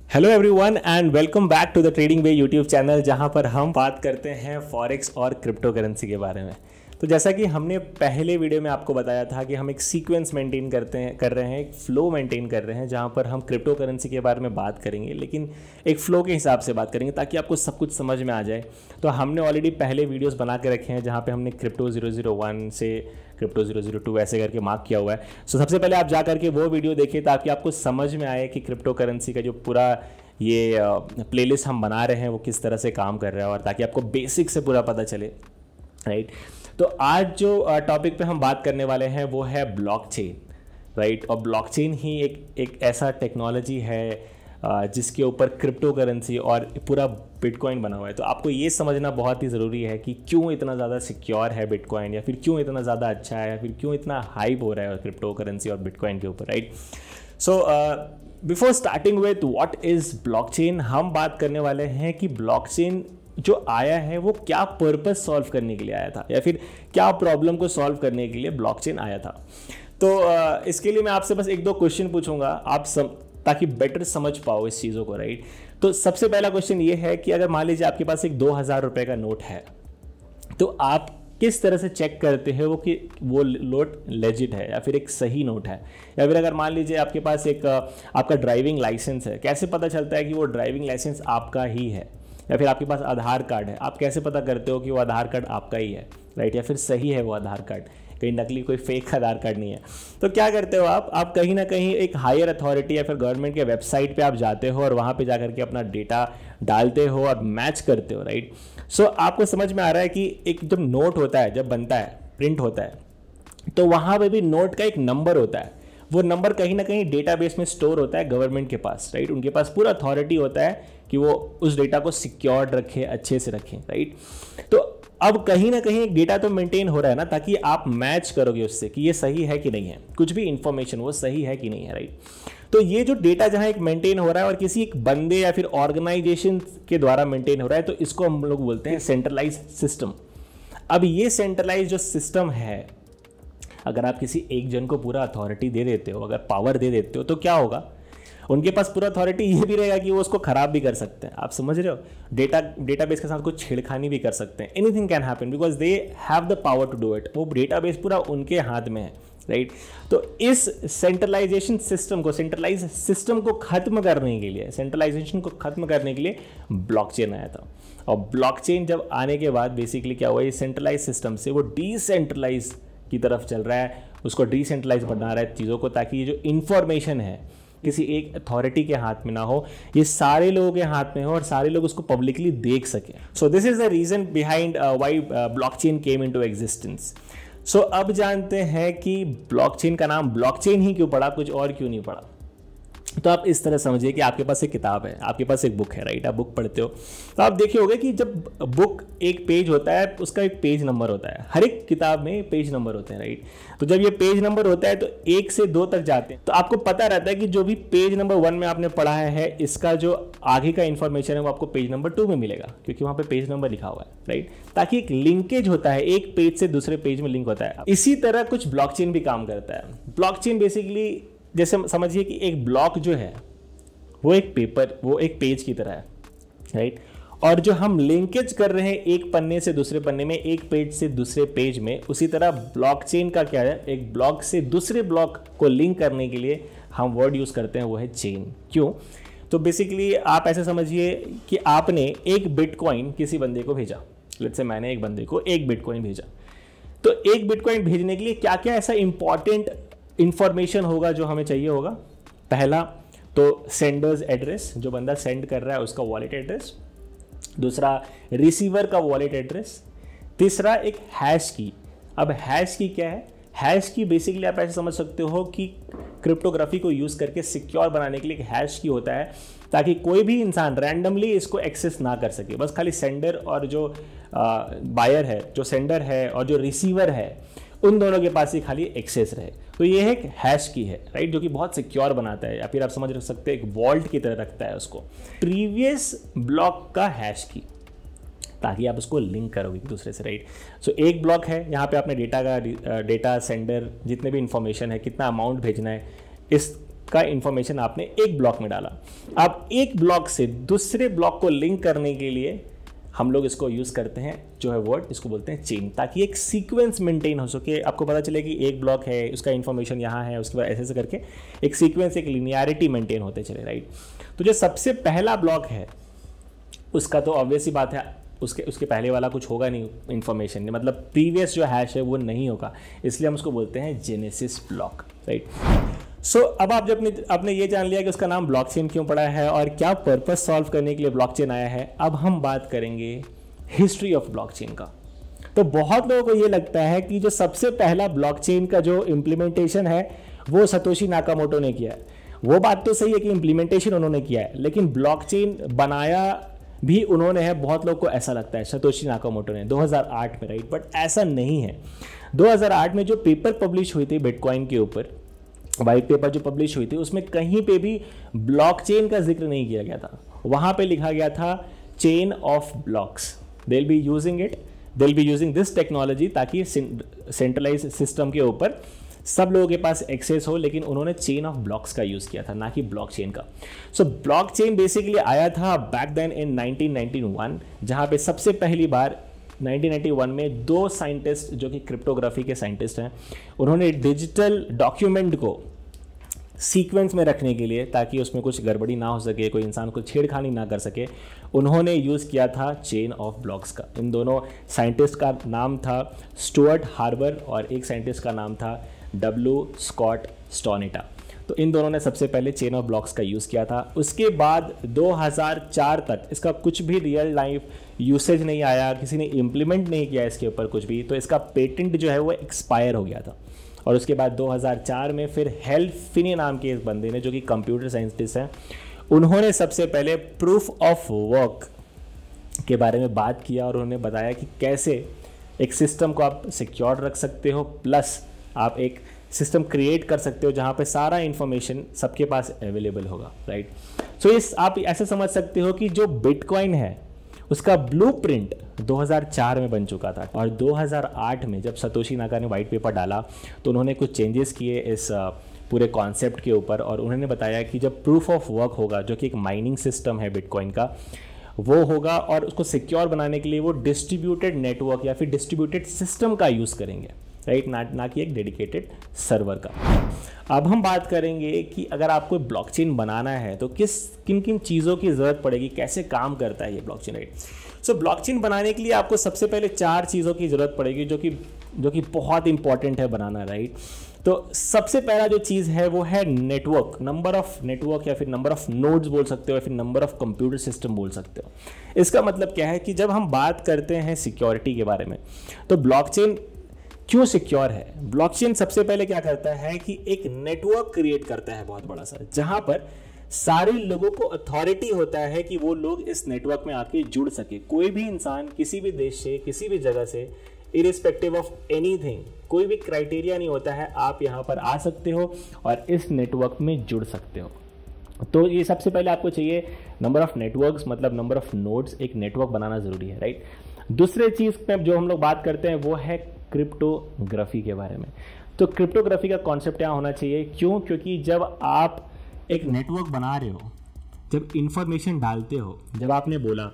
Hello everyone and welcome back to the trading way YouTube channel, जहां पर हम बात करते हैं फॉरेक्स और क्रिप्टो करेंसी के बारे में। तो जैसा कि हमने पहले वीडियो में आपको बताया था कि हम एक सीक्वेंस मेंटेन कर रहे हैं, एक फ्लो मेंटेन कर रहे हैं, जहां पर हम क्रिप्टो करेंसी के बारे में बात करेंगे, लेकिन एक फ्लो के हिसाब से बात करेंगे ताकि आपको सब कुछ समझ में आ जाए। तो हमने ऑलरेडी पहले वीडियोस बना के रखे हैं जहाँ पे हमने क्रिप्टो 001 से क्रिप्टो 002 ऐसे करके मार्क किया हुआ है। सो सबसे पहले आप जा करके वो वीडियो देखिए ताकि आपको समझ में आए कि क्रिप्टो करेंसी का जो पूरा ये प्लेलिस्ट हम बना रहे हैं वो किस तरह से काम कर रहा है, और ताकि आपको बेसिक से पूरा पता चले, राइट। तो आज जो टॉपिक पे हम बात करने वाले हैं वो है ब्लॉकचेन, राइट। और ब्लॉकचेन ही एक ऐसा टेक्नोलॉजी है जिसके ऊपर क्रिप्टो करेंसी और पूरा बिटकॉइन बना हुआ है। तो आपको ये समझना बहुत ही ज़रूरी है कि क्यों इतना ज़्यादा सिक्योर है बिटकॉइन, या फिर क्यों इतना ज़्यादा अच्छा है, या फिर क्यों इतना हाइप हो रहा है क्रिप्टो करेंसी और बिटकॉइन के ऊपर, right. So before starting with what is blockchain, हम बात करने वाले हैं कि ब्लॉकचेन जो आया है वो क्या पर्पस सॉल्व करने के लिए आया था, या फिर क्या प्रॉब्लम को सॉल्व करने के लिए ब्लॉकचेन आया था। तो इसके लिए मैं आपसे बस एक दो क्वेश्चन पूछूंगा ताकि बेटर समझ पाओ इस चीज़ों को, राइट। तो सबसे पहला क्वेश्चन ये है कि अगर मान लीजिए आपके पास एक 2000 रुपये का नोट है, तो आप किस तरह से चेक करते हैं कि वो नोट लेजिट है या फिर एक सही नोट है। या फिर अगर मान लीजिए आपके पास एक आपका ड्राइविंग लाइसेंस है, कैसे पता चलता है कि वो ड्राइविंग लाइसेंस आपका ही है। या फिर आपके पास आधार कार्ड है, आप कैसे पता करते हो कि वो आधार कार्ड आपका ही है, राइट, या फिर सही है वो आधार कार्ड, कहीं नकली कोई फेक आधार कार्ड नहीं है। तो क्या करते हो आप कहीं ना कहीं एक हायर अथॉरिटी या फिर गवर्नमेंट के वेबसाइट पे आप जाते हो और वहाँ पे जाकर के अपना डेटा डालते हो और मैच करते हो, राइट। सो आपको समझ में आ रहा है कि एक जब नोट होता है, जब बनता है, प्रिंट होता है, तो वहाँ पे भी नोट का एक नंबर होता है। वो नंबर कहीं ना कहीं डेटाबेस में स्टोर होता है गवर्नमेंट के पास, राइट। उनके पास पूरा अथॉरिटी होता है कि वो उस डेटा को सिक्योर्ड रखे, अच्छे से रखें, राइट। तो अब कहीं ना कहीं एक डेटा तो मेंटेन हो रहा है ना, ताकि आप मैच करोगे उससे कि ये सही है कि नहीं है, कुछ भी इंफॉर्मेशन वो सही है कि नहीं है, राइट। तो ये जो डेटा जहां एक मेंटेन हो रहा है और किसी एक बंदे या फिर ऑर्गेनाइजेशन के द्वारा मेंटेन हो रहा है, तो इसको हम लोग बोलते हैं सेंट्रलाइज सिस्टम। अब ये सेंट्रलाइज जो सिस्टम है, अगर आप किसी एक जन को पूरा अथॉरिटी दे देते हो, अगर पावर दे देते हो, तो क्या होगा, उनके पास पूरा अथॉरिटी ये भी रहेगा कि वो उसको खराब भी कर सकते हैं। आप समझ रहे हो, डेटाबेस के साथ कुछ छेड़खानी भी कर सकते हैं। Anything can happen because they have the power to do it. वो डेटाबेस पूरा उनके हाथ में है, राइट। तो इस सेंट्रलाइज सिस्टम को खत्म करने के लिए, सेंट्रलाइजेशन को खत्म करने के लिए ब्लॉकचेन आया था। और ब्लॉकचेन जब आने के बाद बेसिकली क्या हुआ, ये सेंट्रलाइज सिस्टम से वो डिसेंट्रलाइज की तरफ चल रहा है, उसको डिसेंट्रलाइज बना रहा है चीज़ों को, ताकि ये जो इंफॉर्मेशन है किसी एक अथॉरिटी के हाथ में ना हो, ये सारे लोगों के हाथ में हो और सारे लोग उसको पब्लिकली देख सकें। So this is the reason behind why blockchain came into existence. So अब जानते हैं कि ब्लॉकचेन का नाम ब्लॉकचेन ही क्यों पड़ा, कुछ और क्यों नहीं पड़ा। तो आप इस तरह समझिए कि आपके पास एक किताब है, आपके पास एक बुक है, राइट। आप बुक पढ़ते हो तो आप देखे होंगे कि जब बुक एक पेज होता है, उसका एक पेज नंबर होता है। हर एक किताब में पेज नंबर होते हैं, राइट। तो जब ये पेज नंबर होता है तो 1 से 2 तक जाते हैं, तो आपको पता रहता है कि जो भी पेज नंबर 1 में आपने पढ़ा है, इसका जो आगे का इंफॉर्मेशन है वो आपको पेज नंबर 2 में मिलेगा, क्योंकि वहाँ पे पेज नंबर लिखा हुआ है, राइट। ताकि एक लिंकेज होता है, एक पेज से दूसरे पेज में लिंक होता है। इसी तरह कुछ ब्लॉकचेन भी काम करता है। ब्लॉकचेन बेसिकली जैसे समझिए कि एक ब्लॉक जो है वो एक पेज की तरह है, राइट। और जो हम लिंकेज कर रहे हैं एक पन्ने से दूसरे पन्ने में, एक पेज से दूसरे पेज में, उसी तरह ब्लॉकचेन का क्या है, एक ब्लॉक से दूसरे ब्लॉक को लिंक करने के लिए हम वर्ड यूज करते हैं, वो है चेन। क्यों? तो बेसिकली आप ऐसे समझिए कि आपने एक बिटकॉइन किसी बंदे को भेजा, लेट्स से मैंने एक बंदे को एक बिटकॉइन भेजा। तो एक बिटकॉइन भेजने के लिए क्या क्या ऐसा इंपॉर्टेंट इंफॉर्मेशन होगा जो हमें चाहिए होगा। पहला तो सेंडर्स एड्रेस, जो बंदा सेंड कर रहा है उसका वॉलेट एड्रेस। दूसरा रिसीवर का वॉलेट एड्रेस। तीसरा एक हैश की। अब हैश की क्या है? हैश की बेसिकली आप ऐसे समझ सकते हो कि क्रिप्टोग्राफी को यूज़ करके सिक्योर बनाने के लिए एक हैश की होता है, ताकि कोई भी इंसान रैंडमली इसको एक्सेस ना कर सके। बस खाली सेंडर और जो बायर है, जो सेंडर है और जो रिसीवर है, उन दोनों के पास ही खाली एक्सेस रहे। तो ये एक हैश की है, राइट, जो कि बहुत सिक्योर बनाता है, या फिर आप समझ सकते हैं एक वॉल्ट की तरह रखता है उसको, प्रीवियस ब्लॉक का हैश की, ताकि आप उसको लिंक करोगे एक दूसरे से, राइट। सो एक ब्लॉक है, यहाँ पे आपने डेटा सेंडर, जितने भी इंफॉर्मेशन है, कितना अमाउंट भेजना है, इस का इंफॉर्मेशन आपने एक ब्लॉक में डाला। अब एक ब्लॉक से दूसरे ब्लॉक को लिंक करने के लिए हम लोग इसको यूज़ करते हैं, जो है वर्ड, इसको बोलते हैं चेन, ताकि एक सीक्वेंस मेंटेन हो सके। आपको पता चले कि एक ब्लॉक है, उसका इन्फॉर्मेशन यहाँ है, उसके बाद ऐसे करके एक सीक्वेंस, एक लिनियरिटी मेंटेन होते चले, राइट। तो जो सबसे पहला ब्लॉक है उसका तो ऑब्वियस ही बात है, उसके पहले वाला कुछ होगा नहीं इन्फॉर्मेशन, मतलब प्रीवियस जो हैश है वो नहीं होगा, इसलिए हम उसको बोलते हैं जेनेसिस ब्लॉक, राइट। सो अब आप जब आपने ये जान लिया कि उसका नाम ब्लॉकचेन क्यों पड़ा है और क्या पर्पस सॉल्व करने के लिए ब्लॉकचेन आया है, अब हम बात करेंगे हिस्ट्री ऑफ ब्लॉकचेन का। तो बहुत लोगों को ये लगता है कि जो सबसे पहला ब्लॉकचेन का जो इम्प्लीमेंटेशन है वो सतोशी नाकामोटो ने किया है। वो बात तो सही है कि इम्प्लीमेंटेशन उन्होंने किया है, लेकिन ब्लॉकचेन बनाया भी उन्होंने है। बहुत लोग को ऐसा लगता है सतोशी नाकामोटो ने 2008 में, राइट, बट ऐसा नहीं है। 2008 में जो पेपर पब्लिश हुई थी बिटकॉइन के ऊपर, वाइट पेपर जो पब्लिश हुई थी, उसमें कहीं पे भी ब्लॉकचेन का जिक्र नहीं किया गया था। वहां पे लिखा गया था chain of blocks, they will be using this technology, ताकि सेंट्रलाइज सिस्टम के ऊपर सब लोगों के पास एक्सेस हो, लेकिन उन्होंने चेन ऑफ ब्लॉक्स का यूज किया था, ना कि ब्लॉकचेन का। सो ब्लॉकचेन बेसिकली आया था बैक देन इन 1991, जहां पे सबसे पहली बार 1991 में दो साइंटिस्ट जो कि क्रिप्टोग्राफी के साइंटिस्ट हैं, उन्होंने डिजिटल डॉक्यूमेंट को सीक्वेंस में रखने के लिए, ताकि उसमें कुछ गड़बड़ी ना हो सके, कोई इंसान को छेड़खानी ना कर सके, उन्होंने यूज़ किया था चेन ऑफ ब्लॉक्स का। इन दोनों साइंटिस्ट का नाम था स्टुअर्ट हार्बर और एक साइंटिस्ट का नाम था W. स्कॉट स्टोनेटा। तो इन दोनों ने सबसे पहले चेन ऑफ ब्लॉक्स का यूज़ किया था। उसके बाद 2004 तक इसका कुछ भी रियल लाइफ यूसेज नहीं आया, किसी ने इम्प्लीमेंट नहीं किया इसके ऊपर कुछ भी, तो इसका पेटेंट जो है वो एक्सपायर हो गया था। और उसके बाद 2004 में फिर हेल फिनी नाम के इस बंदे ने, जो कि कंप्यूटर साइंटिस्ट हैं, उन्होंने सबसे पहले प्रूफ ऑफ वर्क के बारे में बात किया और उन्होंने बताया कि कैसे एक सिस्टम को आप सिक्योर रख सकते हो, प्लस आप एक सिस्टम क्रिएट कर सकते हो जहाँ पे सारा इंफॉर्मेशन सबके पास अवेलेबल होगा, राइट। सो इस आप ऐसे समझ सकते हो कि जो बिटकॉइन है उसका ब्लूप्रिंट 2004 में बन चुका था, और 2008 में जब सतोशी नाका ने वाइट पेपर डाला तो उन्होंने कुछ चेंजेस किए इस पूरे कॉन्सेप्ट के ऊपर, और उन्होंने बताया कि जब प्रूफ ऑफ वर्क होगा, जो कि एक माइनिंग सिस्टम है बिटकॉइन का, वो होगा, और उसको सिक्योर बनाने के लिए वो डिस्ट्रीब्यूटेड नेटवर्क या फिर डिस्ट्रीब्यूटेड सिस्टम का यूज़ करेंगे, राइट, ना कि एक डेडिकेटेड सर्वर का। अब हम बात करेंगे कि अगर आपको ब्लॉकचेन बनाना है तो किन किन चीज़ों की ज़रूरत पड़ेगी, कैसे काम करता है ये ब्लॉकचेन, राइट। सो ब्लॉकचेन बनाने के लिए आपको सबसे पहले 4 चीज़ों की ज़रूरत पड़ेगी, जो कि बहुत इंपॉर्टेंट है बनाना, राइट। तो सबसे पहला जो चीज़ है वो है नेटवर्क, नंबर ऑफ नेटवर्क, या फिर नंबर ऑफ नोड्स बोल सकते हो, या फिर नंबर ऑफ कंप्यूटर सिस्टम बोल सकते हो। इसका मतलब क्या है कि जब हम बात करते हैं सिक्योरिटी के बारे में, तो ब्लॉकचेन क्यों सिक्योर है। ब्लॉकचेन सबसे पहले क्या करता है कि एक नेटवर्क क्रिएट करता है बहुत बड़ा सा, जहां पर सारे लोगों को अथॉरिटी होता है कि वो लोग इस नेटवर्क में आके जुड़ सके। कोई भी इंसान किसी भी देश से, किसी भी जगह से, इरिस्पेक्टिव ऑफ एनीथिंग, कोई भी क्राइटेरिया नहीं होता है, आप यहाँ पर आ सकते हो और इस नेटवर्क में जुड़ सकते हो। तो ये सबसे पहले आपको चाहिए नंबर ऑफ नेटवर्क्स, मतलब नंबर ऑफ नोड्स, एक नेटवर्क बनाना जरूरी है, राइट। दूसरे चीज में जो हम लोग बात करते हैं वो है क्रिप्टोग्राफी के बारे में। तो क्रिप्टोग्राफी का कॉन्सेप्ट क्या होना चाहिए, क्यों, क्योंकि जब आप एक नेटवर्क बना रहे हो, जब इंफॉर्मेशन डालते हो, जब आपने बोला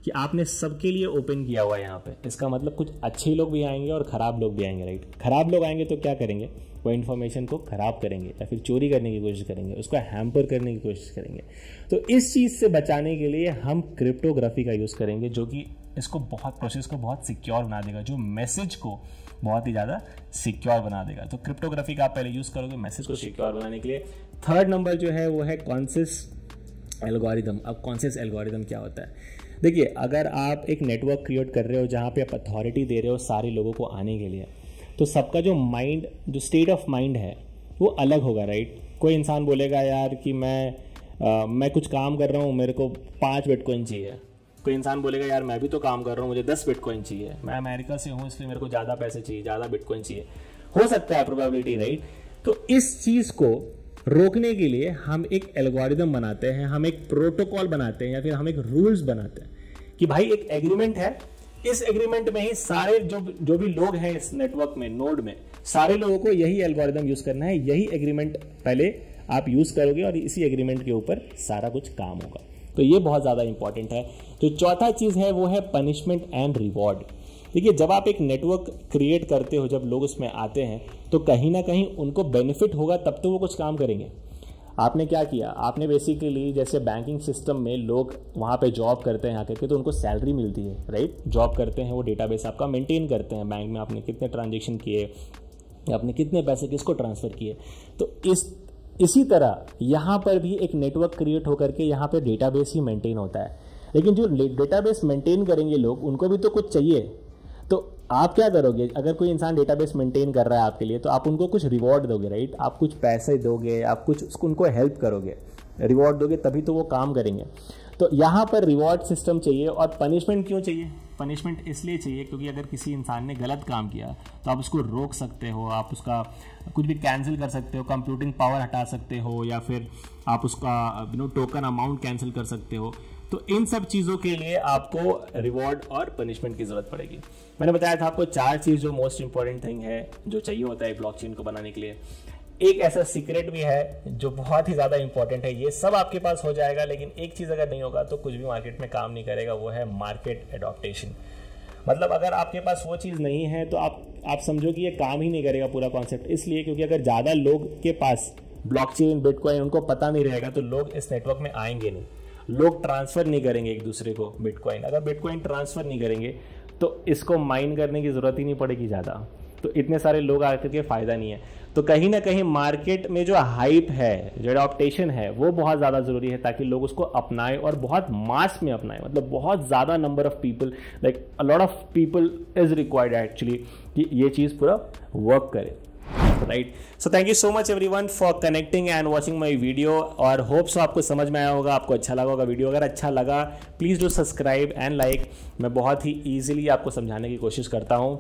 कि आपने सबके लिए ओपन किया हुआ है यहाँ पे, इसका मतलब कुछ अच्छे लोग भी आएंगे और ख़राब लोग भी आएंगे, राइट। ख़राब लोग आएंगे तो क्या करेंगे, वो इन्फॉर्मेशन को ख़राब करेंगे या फिर चोरी करने की कोशिश करेंगे, उसको हैम्पर करने की कोशिश करेंगे। तो इस चीज़ से बचाने के लिए हम क्रिप्टोग्राफी का यूज़ करेंगे, जो कि इसको प्रोसेस को बहुत सिक्योर बना देगा, जो मैसेज को बहुत ही ज़्यादा सिक्योर बना देगा। तो क्रिप्टोग्राफी का आप पहले यूज़ करोगे मैसेज को सिक्योर बनाने के लिए। थर्ड नंबर जो है वो है कॉन्सेंस एल्गोरिदम। अब कॉन्सेंस एल्गोरिदम क्या होता है, देखिए, अगर आप एक नेटवर्क क्रिएट कर रहे हो जहाँ पे आप अथॉरिटी दे रहे हो सारे लोगों को आने के लिए, तो सबका जो माइंड, जो स्टेट ऑफ माइंड है वो अलग होगा, राइट। कोई इंसान बोलेगा यार कि मैं कुछ काम कर रहा हूँ, मेरे को 5 बिटकॉइन चाहिए। कोई इंसान बोलेगा यार मैं भी तो काम कर रहा हूँ, मुझे 10 बिटकॉइन चाहिए, मैं अमेरिका से हूँ इसलिए मेरे को ज़्यादा पैसे चाहिए, ज़्यादा बिटकॉइन चाहिए। हो सकता है प्रोबेबिलिटी, राइट। तो इस चीज़ को रोकने के लिए हम एक एल्गोरिदम बनाते हैं, हम एक प्रोटोकॉल बनाते हैं, या फिर हम एक रूल्स बनाते हैं कि भाई एक एग्रीमेंट है, इस एग्रीमेंट में ही सारे जो भी लोग हैं इस नेटवर्क में, नोड में, सारे लोगों को यही एल्गोरिदम यूज करना है, यही एग्रीमेंट पहले आप यूज़ करोगे और इसी एग्रीमेंट के ऊपर सारा कुछ काम होगा। तो ये बहुत ज़्यादा इंपॉर्टेंट है। जो चौथा चीज़ है वो है पनिशमेंट एंड रिवॉर्ड। देखिए, जब आप एक नेटवर्क क्रिएट करते हो, जब लोग उसमें आते हैं तो कहीं ना कहीं उनको बेनिफिट होगा, तब तो वो कुछ काम करेंगे। आपने क्या किया, आपने बेसिकली जैसे बैंकिंग सिस्टम में लोग वहाँ पे जॉब करते हैं आके, तो उनको सैलरी मिलती है, राइट। जॉब करते हैं, वो डेटाबेस आपका मेंटेन करते हैं बैंक में, आपने कितने ट्रांजेक्शन किए, आपने कितने पैसे किसको ट्रांसफ़र किए। तो इसी तरह यहाँ पर भी एक नेटवर्क क्रिएट होकर के यहाँ पे डेटाबेस ही मेंटेन होता है। लेकिन जो डेटाबेस मेंटेन करेंगे लोग, उनको भी तो कुछ चाहिए। तो आप क्या करोगे, अगर कोई इंसान डेटाबेस मेंटेन कर रहा है आपके लिए, तो आप उनको कुछ रिवॉर्ड दोगे, राइट। आप कुछ पैसे दोगे, आप कुछ उनको हेल्प करोगे, रिवॉर्ड दोगे, तभी तो वो काम करेंगे। तो यहाँ पर रिवॉर्ड सिस्टम चाहिए। और पनिशमेंट क्यों चाहिए? पनिशमेंट इसलिए चाहिए क्योंकि अगर किसी इंसान ने गलत काम किया तो आप उसको रोक सकते हो, आप उसका कुछ भी कैंसिल कर सकते हो, कंप्यूटिंग पावर हटा सकते हो, या फिर आप उसका टोकन अमाउंट कैंसिल कर सकते हो। तो इन सब चीज़ों के लिए आपको रिवॉर्ड और पनिशमेंट की ज़रूरत पड़ेगी। मैंने बताया था आपको 4 चीज़ जो मोस्ट इंपॉर्टेंट थिंग है जो चाहिए होता है ब्लॉकचेन को बनाने के लिए। एक ऐसा सीक्रेट भी है जो बहुत ही ज़्यादा इंपॉर्टेंट है। ये सब आपके पास हो जाएगा, लेकिन एक चीज़ अगर नहीं होगा तो कुछ भी मार्केट में काम नहीं करेगा, वो है मार्केट एडॉप्टेशन। मतलब अगर आपके पास वो चीज़ नहीं है तो आप समझो कि ये काम ही नहीं करेगा पूरा कॉन्सेप्ट। इसलिए क्योंकि अगर ज़्यादा लोग के पास ब्लॉकचेन, बिटकॉइन उनको पता नहीं रहेगा तो लोग इस नेटवर्क में आएंगे नहीं, लोग ट्रांसफ़र नहीं करेंगे एक दूसरे को बिटकॉइन। अगर बिटकॉइन ट्रांसफ़र नहीं करेंगे तो इसको माइन करने की ज़रूरत ही नहीं पड़ेगी ज़्यादा, तो इतने सारे लोग आकर के फ़ायदा नहीं है। तो कहीं ना कहीं मार्केट में जो हाइप है, जो एडॉप्टेशन है, वो बहुत ज़्यादा ज़रूरी है ताकि लोग उसको अपनाएं और बहुत मास में अपनाएं। मतलब बहुत ज़्यादा number of people, like a lot of people is required actually कि ये चीज़ पूरा वर्क करे, right. So thank you so much everyone for connecting and watching my video, और होप सो आपको समझ में आया होगा, आपको अच्छा लगा होगा वीडियो। अगर अच्छा लगा please do subscribe and like. मैं बहुत ही ईजिली आपको समझाने की कोशिश करता हूँ।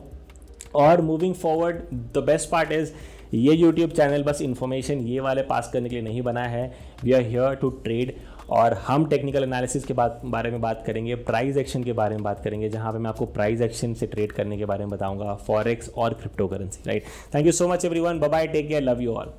और moving forward the best part is ये यूट्यूब चैनल बस इन्फॉर्मेशन ये वाले पास करने के लिए नहीं बना है। We are here to trade, और हम टेक्निकल एनालिसिस के बारे में बात करेंगे, प्राइस एक्शन के बारे में बात करेंगे, जहां पे मैं आपको प्राइस एक्शन से ट्रेड करने के बारे में बताऊंगा, फॉरेक्स और crypto currency, right. Thank you so much everyone, bye bye, take care, love you all.